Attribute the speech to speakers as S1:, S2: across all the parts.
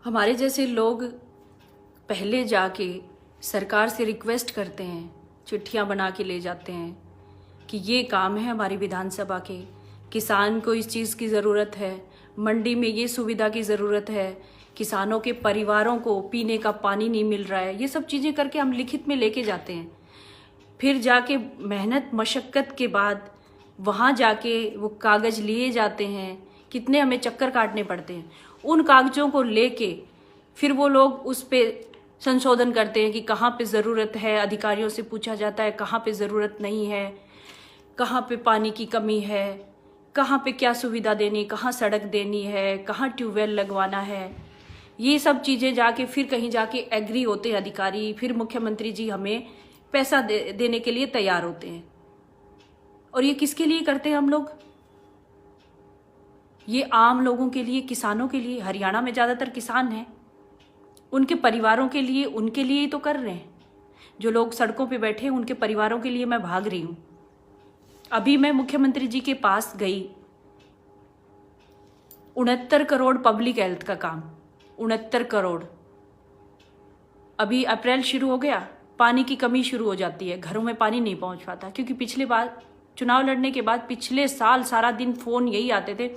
S1: हमारे जैसे लोग पहले जाके सरकार से रिक्वेस्ट करते हैं, चिट्ठियां बना के ले जाते हैं कि ये काम है हमारी विधानसभा के, किसान को इस चीज़ की ज़रूरत है, मंडी में ये सुविधा की ज़रूरत है, किसानों के परिवारों को पीने का पानी नहीं मिल रहा है। ये सब चीज़ें करके हम लिखित में लेके जाते हैं। फिर जाके मेहनत मशक्क़त के बाद वहाँ जाके वो कागज़ लिए जाते हैं, कितने हमें चक्कर काटने पड़ते हैं। उन कागज़ों को लेके फिर वो लोग उस पे संशोधन करते हैं कि कहाँ पे ज़रूरत है, अधिकारियों से पूछा जाता है कहाँ पे ज़रूरत नहीं है, कहाँ पे पानी की कमी है, कहाँ पे क्या सुविधा देनी, कहाँ सड़क देनी है, कहाँ ट्यूबवेल लगवाना है। ये सब चीज़ें जाके फिर कहीं जाके एग्री होते हैं अधिकारी, फिर मुख्यमंत्री जी हमें पैसा देने के लिए तैयार होते हैं। और ये किसके लिए करते हैं हम लोग? ये आम लोगों के लिए, किसानों के लिए। हरियाणा में ज़्यादातर किसान हैं, उनके परिवारों के लिए, उनके लिए ही तो कर रहे हैं। जो लोग सड़कों पे बैठे हैं उनके परिवारों के लिए मैं भाग रही हूँ। अभी मैं मुख्यमंत्री जी के पास गई, 69 करोड़ पब्लिक हेल्थ का काम, 69 करोड़। अभी अप्रैल शुरू हो गया, पानी की कमी शुरू हो जाती है, घरों में पानी नहीं पहुंच पाता। क्योंकि पिछले बार चुनाव लड़ने के बाद पिछले साल सारा दिन फ़ोन यही आते थे,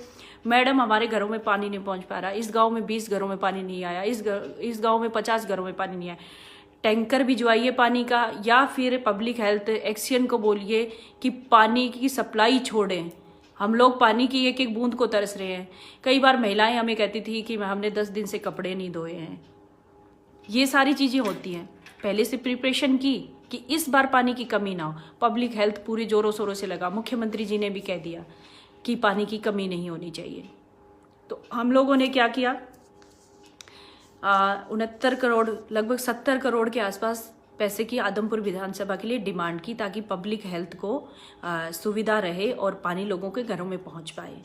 S1: मैडम हमारे घरों में पानी नहीं पहुंच पा रहा, इस गांव में 20 घरों में पानी नहीं आया, इस गांव में 50 घरों में पानी नहीं आया। टैंकर भिजवाइए पानी का, या फिर पब्लिक हेल्थ एक्शन को बोलिए कि पानी की सप्लाई छोड़ें। हम लोग पानी की एक एक बूंद को तरस रहे हैं। कई बार महिलाएं हमें कहती थी कि हमने 10 दिन से कपड़े नहीं धोए हैं। ये सारी चीज़ें होती हैं। पहले से प्रिपरेशन की कि इस बार पानी की कमी ना हो। पब्लिक हेल्थ पूरे जोरों शोरों से लगा। मुख्यमंत्री जी ने भी कह दिया कि पानी की कमी नहीं होनी चाहिए। तो हम लोगों ने क्या किया, 69 करोड़, लगभग 70 करोड़ के आसपास पैसे की आदमपुर विधानसभा के लिए डिमांड की, ताकि पब्लिक हेल्थ को सुविधा रहे और पानी लोगों के घरों में पहुंच पाए।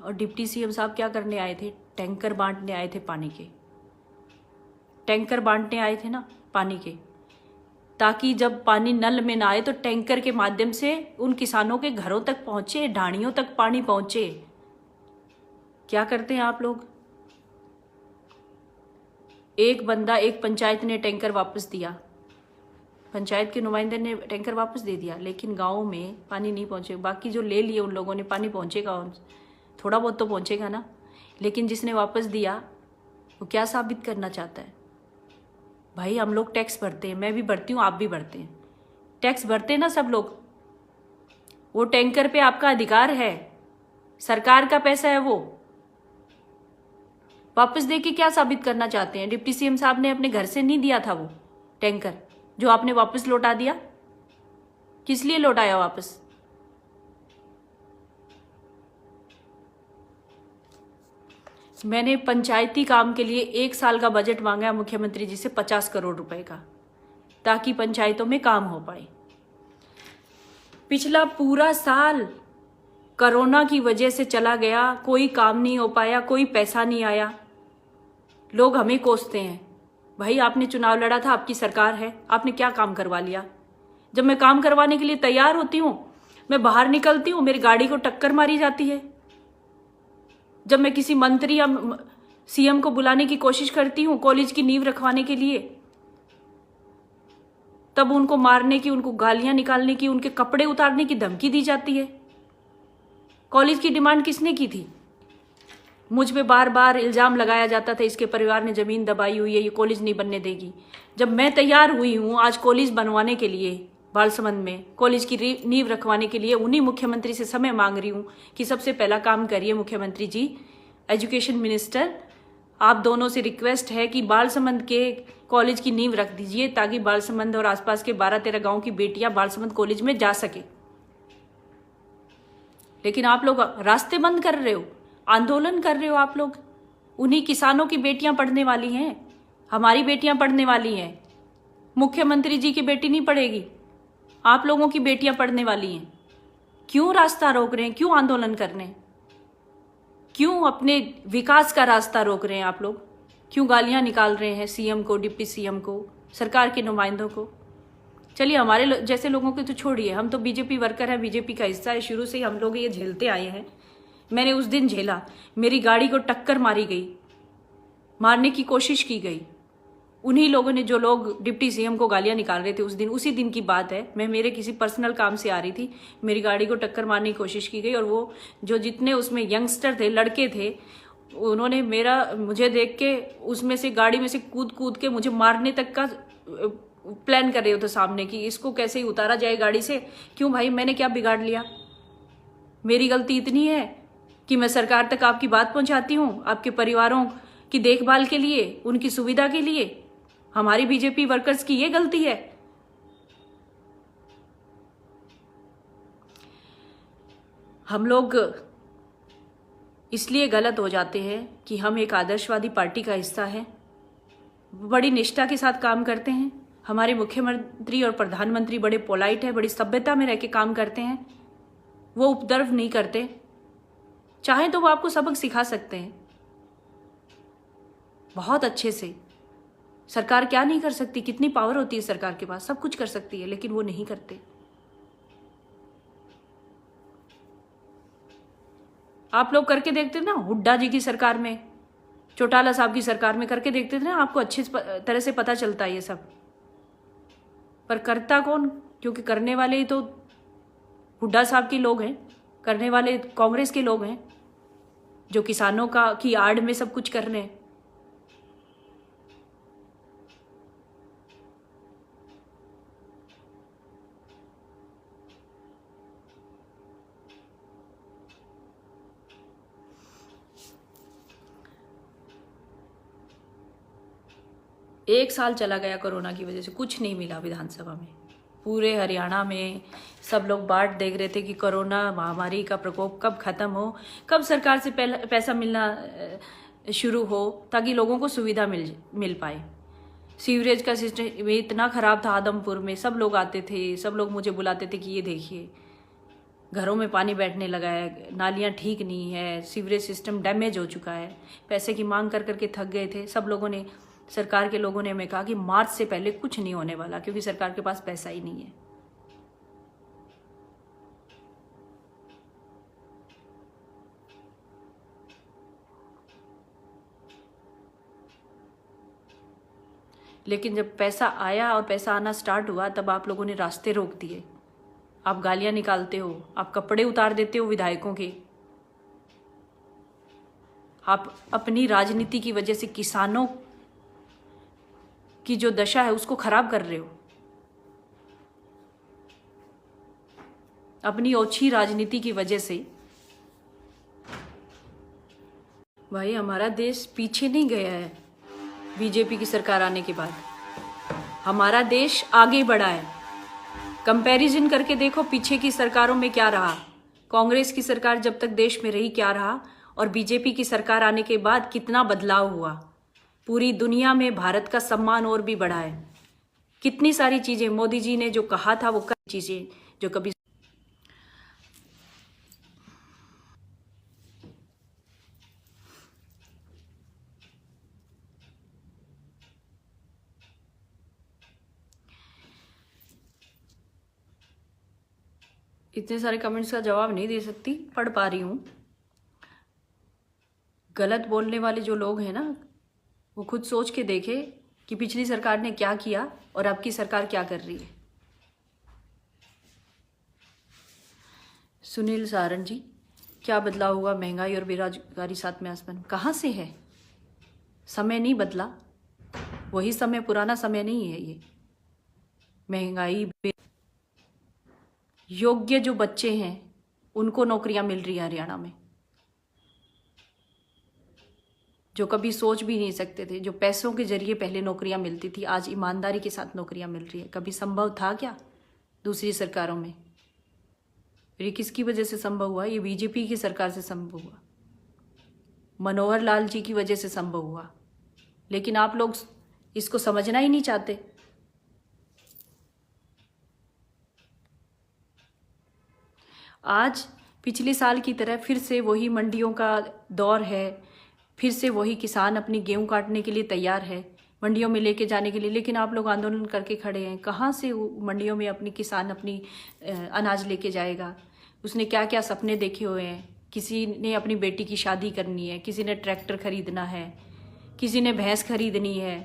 S1: और डिप्टी सीएम साहब क्या करने आए थे? टैंकर बांटने आए थे पानी के। टैंकर बांटने आए थे ना पानी के, ताकि जब पानी नल में ना आए तो टैंकर के माध्यम से उन किसानों के घरों तक पहुंचे, ढाणियों तक पानी पहुंचे। क्या करते हैं आप लोग? एक बंदा, एक पंचायत ने टैंकर वापस दिया, पंचायत के नुमाइंदे ने टैंकर वापस दे दिया, लेकिन गाँव में पानी नहीं पहुंचे। बाकी जो ले लिए उन लोगों ने, पानी पहुंचेगा, थोड़ा बहुत तो पहुंचेगा ना। लेकिन जिसने वापस दिया वो क्या साबित करना चाहता है? भाई हम लोग टैक्स भरते हैं, मैं भी भरती हूँ, आप भी भरते हैं, टैक्स भरते हैं ना सब लोग। वो टैंकर पे आपका अधिकार है, सरकार का पैसा है, वो वापस दे के क्या साबित करना चाहते हैं? डिप्टी सीएम साहब ने अपने घर से नहीं दिया था वो टैंकर, जो आपने वापस लौटा दिया। किस लिए लौटाया वापस? मैंने पंचायती काम के लिए 1 साल का बजट मांगा है मुख्यमंत्री जी से, 50 करोड़ रुपए का, ताकि पंचायतों में काम हो पाए। पिछला पूरा साल कोरोना की वजह से चला गया, कोई काम नहीं हो पाया, कोई पैसा नहीं आया। लोग हमें कोसते हैं, भाई आपने चुनाव लड़ा था, आपकी सरकार है, आपने क्या काम करवा लिया? जब मैं काम करवाने के लिए तैयार होती हूँ, मैं बाहर निकलती हूँ, मेरी गाड़ी को टक्कर मारी जाती है। जब मैं किसी मंत्री या सीएम को बुलाने की कोशिश करती हूँ कॉलेज की नींव रखवाने के लिए, तब उनको मारने की, उनको गालियां निकालने की, उनके कपड़े उतारने की धमकी दी जाती है। कॉलेज की डिमांड किसने की थी? मुझ पे बार बार इल्जाम लगाया जाता था, इसके परिवार ने जमीन दबाई हुई है, ये कॉलेज नहीं बनने देगी। जब मैं तैयार हुई हूँ आज कॉलेज बनवाने के लिए, बालसमंद में कॉलेज की नींव रखवाने के लिए, उन्हीं मुख्यमंत्री से समय मांग रही हूँ कि सबसे पहला काम करिए मुख्यमंत्री जी, एजुकेशन मिनिस्टर, आप दोनों से रिक्वेस्ट है कि बालसमंद के कॉलेज की नींव रख दीजिए, ताकि बालसमंद और आसपास के 12-13 गाँव की बेटियां बालसमंद कॉलेज में जा सके। लेकिन आप लोग रास्ते बंद कर रहे हो, आंदोलन कर रहे हो आप लोग। उन्हीं किसानों की बेटियां पढ़ने वाली हैं, हमारी बेटियां पढ़ने वाली हैं। मुख्यमंत्री जी की बेटी नहीं पढ़ेगी, आप लोगों की बेटियां पढ़ने वाली हैं। क्यों रास्ता रोक रहे हैं? क्यों आंदोलन कर रहे हैं? क्यों अपने विकास का रास्ता रोक रहे हैं आप लोग? क्यों गालियां निकाल रहे हैं सीएम को, डिप्टी सीएम को, सरकार के नुमाइंदों को? चलिए हमारे जैसे लोगों को तो छोड़िए, हम तो बीजेपी वर्कर हैं, बीजेपी का हिस्सा है, शुरू से ही हम लोग ये झेलते आए हैं। मैंने उस दिन झेला, मेरी गाड़ी को टक्कर मारी गई, मारने की कोशिश की गई। उन्हीं लोगों ने, जो लोग डिप्टी सीएम को गालियां निकाल रहे थे उस दिन, उसी दिन की बात है, मैं मेरे किसी पर्सनल काम से आ रही थी, मेरी गाड़ी को टक्कर मारने की कोशिश की गई और वो जो जितने उसमें यंगस्टर थे, लड़के थे, उन्होंने मुझे देख के उसमें से, गाड़ी में से कूद कूद के मुझे मारने तक का प्लान कर रहे थे सामने, कि इसको कैसे ही उतारा जाए गाड़ी से। क्यों भाई, मैंने क्या बिगाड़ लिया? मेरी गलती इतनी है कि मैं सरकार तक आपकी बात पहुंचाती हूँ, आपके परिवारों की देखभाल के लिए, उनकी सुविधा के लिए। हमारी बीजेपी वर्कर्स की ये गलती है। हम लोग इसलिए गलत हो जाते हैं कि हम एक आदर्शवादी पार्टी का हिस्सा हैं, बड़ी निष्ठा के साथ काम करते हैं। हमारे मुख्यमंत्री और प्रधानमंत्री बड़े पोलाइट है, बड़ी सभ्यता में रह के काम करते हैं, वो उपद्रव नहीं करते। चाहे तो वो आपको सबक सिखा सकते हैं बहुत अच्छे से। सरकार क्या नहीं कर सकती, कितनी पावर होती है सरकार के पास, सब कुछ कर सकती है, लेकिन वो नहीं करते। आप लोग करके देखते थे ना, हुड्डा जी की सरकार में, चौटाला साहब की सरकार में करके देखते थे ना, आपको अच्छी तरह से पता चलता है ये सब। पर करता कौन? क्योंकि करने वाले ही तो हुड्डा साहब के लोग हैं, करने वाले कांग्रेस के लोग हैं, जो किसानों की आड़ में सब कुछ कर रहे हैं। एक साल चला गया कोरोना की वजह से, कुछ नहीं मिला विधानसभा में। पूरे हरियाणा में सब लोग बाट देख रहे थे कि कोरोना महामारी का प्रकोप कब खत्म हो, कब सरकार से पैसा मिलना शुरू हो, ताकि लोगों को सुविधा मिल पाए। सीवरेज का सिस्टम इतना खराब था आदमपुर में, सब लोग आते थे, सब लोग मुझे बुलाते थे कि ये देखिए घरों में पानी बैठने लगा है, नालियाँ ठीक नहीं है, सीवरेज सिस्टम डैमेज हो चुका है। पैसे की मांग कर करके थक गए थे सब लोगों ने। सरकार के लोगों ने हमें कहा कि मार्च से पहले कुछ नहीं होने वाला, क्योंकि सरकार के पास पैसा ही नहीं है। लेकिन जब पैसा आया और पैसा आना स्टार्ट हुआ, तब आप लोगों ने रास्ते रोक दिए। आप गालियां निकालते हो, आप कपड़े उतार देते हो विधायकों के, आप अपनी राजनीति की वजह से किसानों की जो दशा है उसको खराब कर रहे हो। अपनी ओछी राजनीति की वजह से। भाई, हमारा देश पीछे नहीं गया है बीजेपी की सरकार आने के बाद, हमारा देश आगे बढ़ा है। कंपैरिजन करके देखो पीछे की सरकारों में क्या रहा, कांग्रेस की सरकार जब तक देश में रही क्या रहा, और बीजेपी की सरकार आने के बाद कितना बदलाव हुआ। पूरी दुनिया में भारत का सम्मान और भी बढ़ा है। कितनी सारी चीजें मोदी जी ने जो कहा था वो चीजें जो कभी इतने सारे कमेंट्स का जवाब नहीं दे सकती, पढ़ पा रही हूँ। गलत बोलने वाले जो लोग हैं ना, वो खुद सोच के देखे कि पिछली सरकार ने क्या किया और अब की सरकार क्या कर रही है। सुनील सारण जी, क्या बदलाव हुआ? महंगाई और बेरोजगारी साथ में आसमान। कहाँ से है? समय नहीं बदला, वही समय, पुराना समय नहीं है ये। महंगाई, योग्य जो बच्चे हैं उनको नौकरियां मिल रही है हरियाणा में, जो कभी सोच भी नहीं सकते थे। जो पैसों के जरिए पहले नौकरियां मिलती थी, आज ईमानदारी के साथ नौकरियां मिल रही है। कभी संभव था क्या दूसरी सरकारों में? ये किसकी वजह से संभव हुआ? ये बीजेपी की सरकार से संभव हुआ, मनोहर लाल जी की वजह से संभव हुआ। लेकिन आप लोग इसको समझना ही नहीं चाहते। आज पिछले साल की तरह फिर से वही मंडियों का दौर है, फिर से वही किसान अपनी गेहूं काटने के लिए तैयार है, मंडियों में लेके जाने के लिए। लेकिन आप लोग आंदोलन करके खड़े हैं। कहाँ से मंडियों में अपनी किसान अपनी अनाज लेके जाएगा? उसने क्या क्या सपने देखे हुए हैं। किसी ने अपनी बेटी की शादी करनी है, किसी ने ट्रैक्टर खरीदना है, किसी ने भैंस खरीदनी है,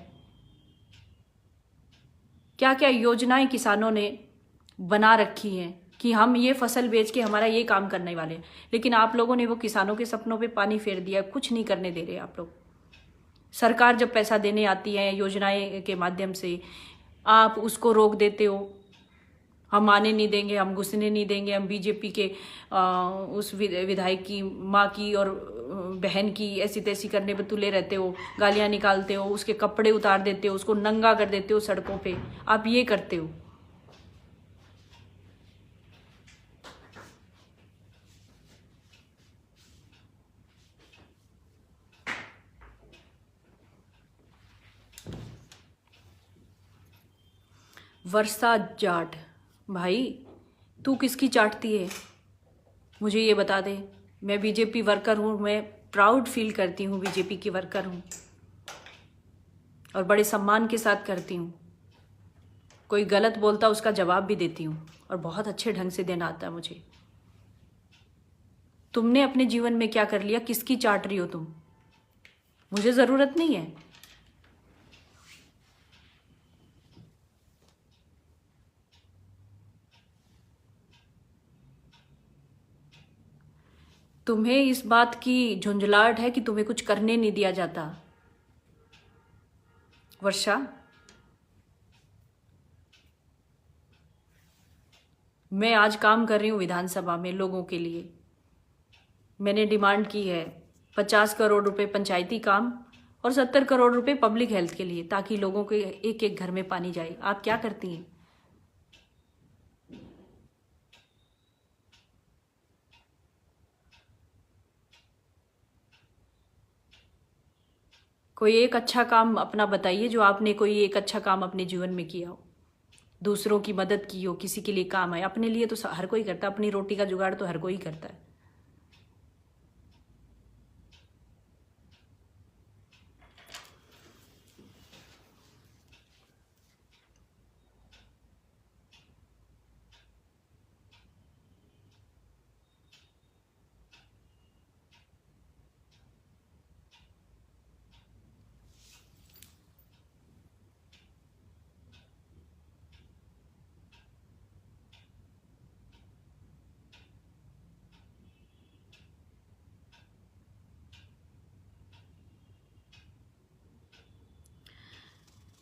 S1: क्या क्या योजनाएं किसानों ने बना रखी हैं कि हम ये फसल बेच के हमारा ये काम करने वाले हैं। लेकिन आप लोगों ने वो किसानों के सपनों पे पानी फेर दिया, कुछ नहीं करने दे रहे आप लोग। सरकार जब पैसा देने आती है योजनाएं के माध्यम से, आप उसको रोक देते हो। हम आने नहीं देंगे, हम घुसने नहीं देंगे, हम बीजेपी के उस विधायक की माँ की और बहन की ऐसी तैसी करने पर तुले रहते हो, गालियाँ निकालते हो, उसके कपड़े उतार देते हो, उसको नंगा कर देते हो सड़कों पे। आप ये करते हो। वर्षा जाट, भाई तू किसकी चाटती है, मुझे ये बता दे। मैं बीजेपी वर्कर हूँ, मैं प्राउड फील करती हूँ, बीजेपी की वर्कर हूँ और बड़े सम्मान के साथ करती हूँ। कोई गलत बोलता उसका जवाब भी देती हूँ और बहुत अच्छे ढंग से देना आता है मुझे। तुमने अपने जीवन में क्या कर लिया, किसकी चाट रही हो तुम? मुझे ज़रूरत नहीं है। तुम्हें इस बात की झुंझलाहट है कि तुम्हें कुछ करने नहीं दिया जाता। वर्षा, मैं आज काम कर रही हूँ विधानसभा में लोगों के लिए। मैंने डिमांड की है 50 करोड़ रुपए पंचायती काम और 70 करोड़ रुपए पब्लिक हेल्थ के लिए, ताकि लोगों के एक एक घर में पानी जाए। आप क्या करती हैं? कोई एक अच्छा काम अपना बताइए, जो आपने कोई एक अच्छा काम अपने जीवन में किया हो, दूसरों की मदद की हो, किसी के लिए काम है। अपने लिए तो हर कोई करता है, अपनी रोटी का जुगाड़ तो हर कोई करता है।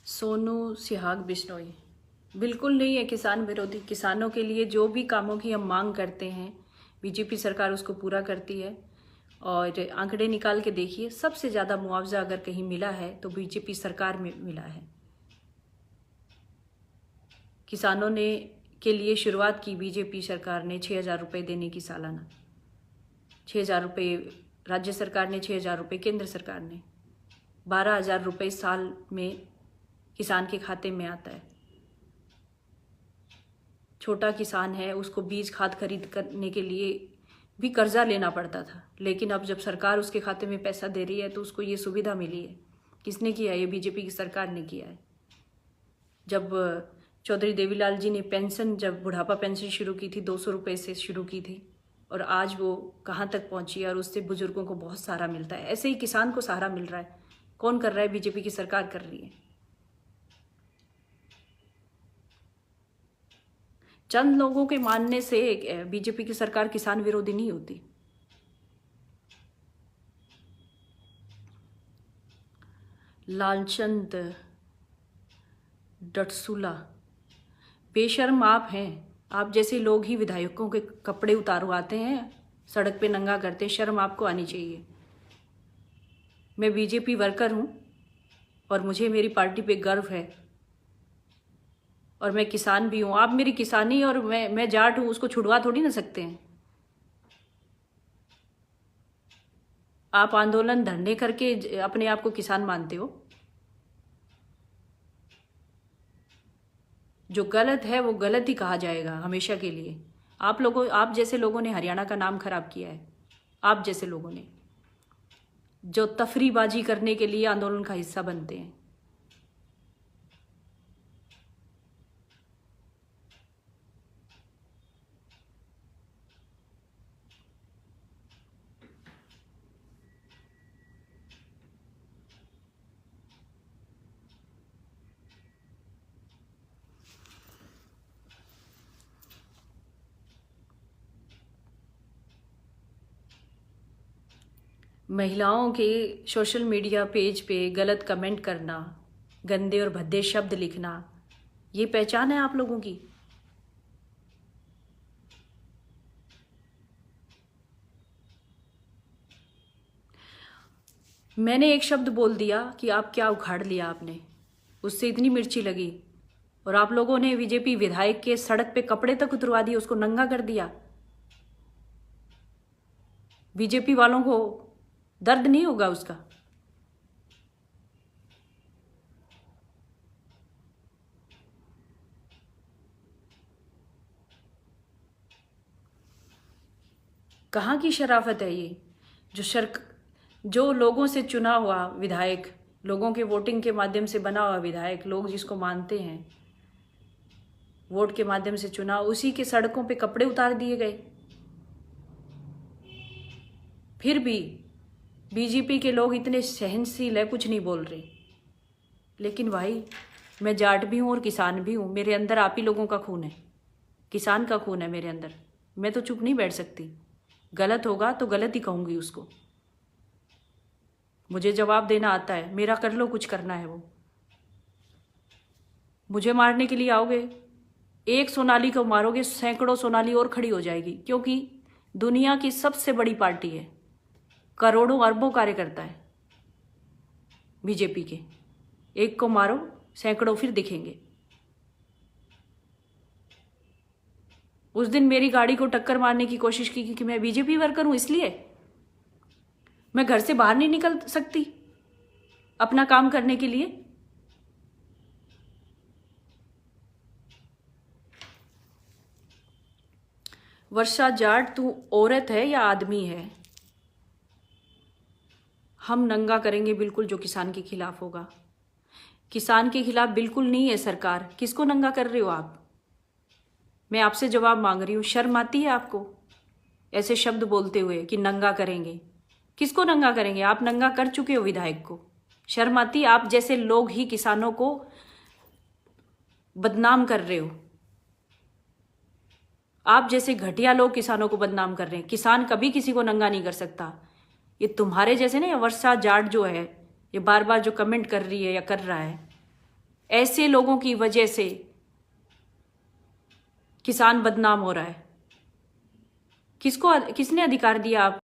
S1: सोनू सिहाग बिश्नोई, बिल्कुल नहीं है किसान विरोधी। किसानों के लिए जो भी कामों की हम मांग करते हैं, बीजेपी सरकार उसको पूरा करती है। और आंकड़े निकाल के देखिए, सबसे ज़्यादा मुआवजा अगर कहीं मिला है तो बीजेपी सरकार में मिला है। किसानों ने के लिए शुरुआत की बीजेपी सरकार ने 6,000 रुपये देने की सालाना। 6,000 रुपये राज्य सरकार ने, 6,000 रुपये केंद्र सरकार ने। 12,000 रुपये साल में किसान के खाते में आता है। छोटा किसान है, उसको बीज खाद खरीद करने के लिए भी कर्जा लेना पड़ता था, लेकिन अब जब सरकार उसके खाते में पैसा दे रही है तो उसको ये सुविधा मिली है। किसने किया है? ये बीजेपी की सरकार ने किया है। जब चौधरी देवीलाल जी ने पेंशन, जब बुढ़ापा पेंशन शुरू की थी, 200 रुपये से शुरू की थी, और आज वो कहाँ तक पहुंची है, और उससे बुजुर्गों को बहुत सहारा मिलता है। ऐसे ही किसान को सहारा मिल रहा है। कौन कर रहा है? बीजेपी की सरकार कर रही है। चंद लोगों के मानने से बीजेपी की सरकार किसान विरोधी नहीं होती। लालचंद डटसूला, बेशर्म आप हैं। आप जैसे लोग ही विधायकों के कपड़े उतारवाते हैं, सड़क पे नंगा करते हैं। शर्म आपको आनी चाहिए। मैं बीजेपी वर्कर हूँ और मुझे मेरी पार्टी पे गर्व है, और मैं किसान भी हूँ। आप मेरी किसानी और मैं जाट हूँ, उसको छुड़वा थोड़ी ना सकते हैं। आप आंदोलन धरने करके अपने आप को किसान मानते हो। जो गलत है वो गलत ही कहा जाएगा हमेशा के लिए। आप जैसे लोगों ने हरियाणा का नाम खराब किया है। आप जैसे लोगों ने, जो तफरीबाजी करने के लिए आंदोलन का हिस्सा बनते हैं। महिलाओं के सोशल मीडिया पेज पे गलत कमेंट करना, गंदे और भद्दे शब्द लिखना, ये पहचान है आप लोगों की? मैंने एक शब्द बोल दिया कि आप क्या उखाड़ लिया आपने, उससे इतनी मिर्ची लगी। और आप लोगों ने बीजेपी विधायक के सड़क पे कपड़े तक उतरवा दिए, उसको नंगा कर दिया। बीजेपी वालों को दर्द नहीं होगा उसका? कहाँ की शराफत है ये? जो लोगों से चुना हुआ विधायक, लोगों के वोटिंग के माध्यम से बना हुआ विधायक, लोग जिसको मानते हैं, वोट के माध्यम से चुना, उसी के सड़कों पे कपड़े उतार दिए गए। फिर भी बीजेपी के लोग इतने सहनशील है, कुछ नहीं बोल रहे। लेकिन भाई, मैं जाट भी हूँ और किसान भी हूँ, मेरे अंदर आप ही लोगों का खून है, किसान का खून है मेरे अंदर। मैं तो चुप नहीं बैठ सकती। गलत होगा तो गलत ही कहूँगी उसको। मुझे जवाब देना आता है, मेरा कर लो, कुछ करना है वो। मुझे मारने के लिए आओगे, एक सोनाली को मारोगे, सैकड़ों सोनाली और खड़ी हो जाएगी, क्योंकि दुनिया की सबसे बड़ी पार्टी है, करोड़ों अरबों कार्यकर्ता है बीजेपी के। एक को मारो, सैकड़ों फिर दिखेंगे। उस दिन मेरी गाड़ी को टक्कर मारने की कोशिश की कि मैं बीजेपी वर्कर हूं, इसलिए मैं घर से बाहर नहीं निकल सकती अपना काम करने के लिए। वर्षा जाट, तू औरत है या आदमी है? हम नंगा करेंगे बिल्कुल जो किसान के खिलाफ होगा। किसान के खिलाफ बिल्कुल नहीं है सरकार। किसको नंगा कर रहे हो आप? मैं आपसे जवाब मांग रही हूँ। शर्म आती है आपको ऐसे शब्द बोलते हुए कि नंगा करेंगे? किसको नंगा करेंगे? आप नंगा कर चुके हो विधायक को। शर्म आती है? आप जैसे लोग ही किसानों को बदनाम कर रहे हो। आप जैसे घटिया लोग किसानों को बदनाम कर रहे हैं। किसान कभी किसी को नंगा नहीं कर सकता। ये तुम्हारे जैसे ना, वर्षा जाट जो है, ये बार बार जो कमेंट कर रही है या कर रहा है, ऐसे लोगों की वजह से किसान बदनाम हो रहा है। किसने अधिकार दिया आप